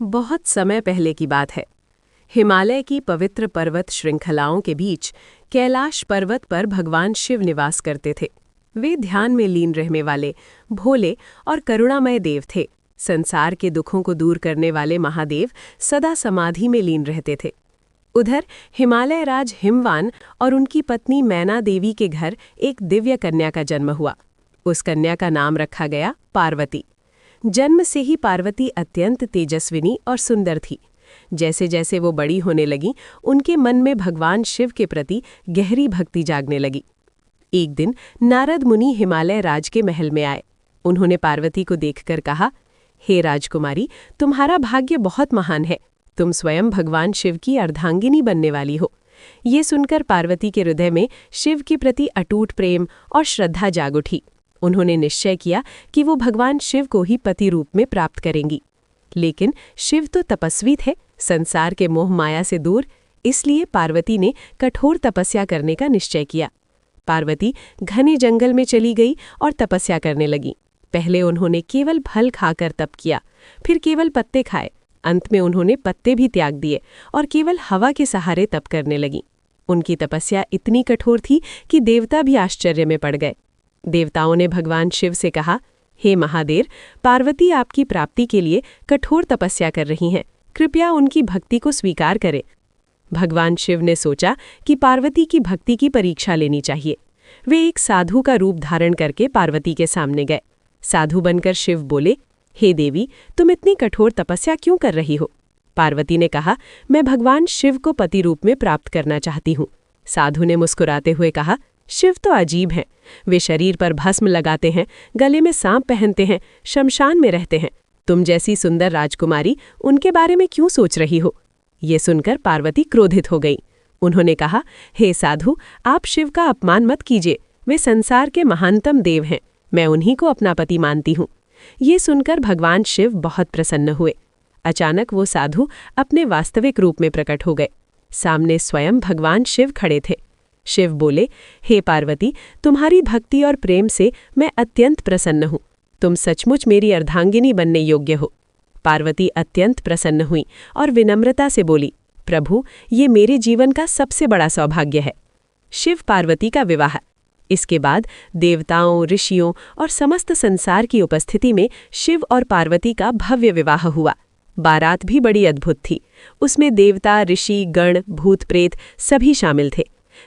बहुत समय पहले की बात है। हिमालय की पवित्र पर्वत श्रृंखलाओं के बीच कैलाश पर्वत पर भगवान शिव निवास करते थे। वे ध्यान में लीन रहने वाले, भोले और करुणामय देव थे। संसार के दुखों को दूर करने वाले महादेव सदा समाधि में लीन रहते थे। उधर हिमालय राज हिमवान और उनकी पत्नी मैना देवी के घर एक दिव्य कन्या का जन्म हुआ। उस कन्या का नाम रखा गया पार्वती। जन्म से ही पार्वती अत्यंत तेजस्विनी और सुंदर थी। जैसे जैसे वो बड़ी होने लगी, उनके मन में भगवान शिव के प्रति गहरी भक्ति जागने लगी। एक दिन नारद मुनि हिमालय राज के महल में आए। उन्होंने पार्वती को देखकर कहा, हे राजकुमारी, तुम्हारा भाग्य बहुत महान है। तुम स्वयं भगवान शिव की अर्धांगिनी बनने वाली हो। ये सुनकर पार्वती के हृदय में शिव के प्रति अटूट प्रेम और श्रद्धा जाग उठी। उन्होंने निश्चय किया कि वो भगवान शिव को ही पति रूप में प्राप्त करेंगी। लेकिन शिव तो तपस्वी थे, संसार के मोह माया से दूर, इसलिए पार्वती ने कठोर तपस्या करने का निश्चय किया। पार्वती घने जंगल में चली गई और तपस्या करने लगी। पहले उन्होंने केवल फल खाकर तप किया, फिर केवल पत्ते खाए। अंत में उन्होंने पत्ते भी त्याग दिए और केवल हवा के सहारे तप करने लगी। उनकी तपस्या इतनी कठोर थी कि देवता भी आश्चर्य में पड़ गए। देवताओं ने भगवान शिव से कहा, हे महादेव, पार्वती आपकी प्राप्ति के लिए कठोर तपस्या कर रही हैं, कृपया उनकी भक्ति को स्वीकार करें। भगवान शिव ने सोचा कि पार्वती की भक्ति की परीक्षा लेनी चाहिए। वे एक साधु का रूप धारण करके पार्वती के सामने गए। साधु बनकर शिव बोले, हे देवी, तुम इतनी कठोर तपस्या क्यों कर रही हो? पार्वती ने कहा, मैं भगवान शिव को पति रूप में प्राप्त करना चाहती हूँ। साधु ने मुस्कुराते हुए कहा, शिव तो अजीब हैं। वे शरीर पर भस्म लगाते हैं, गले में सांप पहनते हैं, शमशान में रहते हैं। तुम जैसी सुंदर राजकुमारी उनके बारे में क्यों सोच रही हो? ये सुनकर पार्वती क्रोधित हो गई। उन्होंने कहा, हे साधु, आप शिव का अपमान मत कीजिए। वे संसार के महानतम देव हैं। मैं उन्हीं को अपना पति मानती हूँ। ये सुनकर भगवान शिव बहुत प्रसन्न हुए। अचानक वो साधु अपने वास्तविक रूप में प्रकट हो गए। सामने स्वयं भगवान शिव खड़े थे। शिव बोले, हे पार्वती, तुम्हारी भक्ति और प्रेम से मैं अत्यंत प्रसन्न हूँ। तुम सचमुच मेरी अर्धांगिनी बनने योग्य हो। पार्वती अत्यंत प्रसन्न हुई और विनम्रता से बोली, प्रभु, ये मेरे जीवन का सबसे बड़ा सौभाग्य है। शिव पार्वती का विवाह। इसके बाद देवताओं, ऋषियों और समस्त संसार की उपस्थिति में शिव और पार्वती का भव्य विवाह हुआ। बारात भी बड़ी अद्भुत थी। उसमें देवता, ऋषि, गण, भूत प्रेत सभी शामिल थे।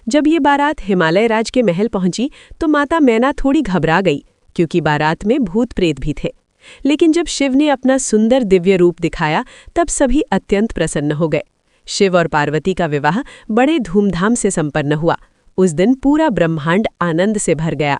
जब ये बारात हिमालय राज के महल पहुंची तो माता मैना थोड़ी घबरा गई, क्योंकि बारात में भूत प्रेत भी थे। लेकिन जब शिव ने अपना सुंदर दिव्य रूप दिखाया, तब सभी अत्यंत प्रसन्न हो गए। शिव और पार्वती का विवाह बड़े धूमधाम से संपन्न हुआ। उस दिन पूरा ब्रह्मांड आनंद से भर गया।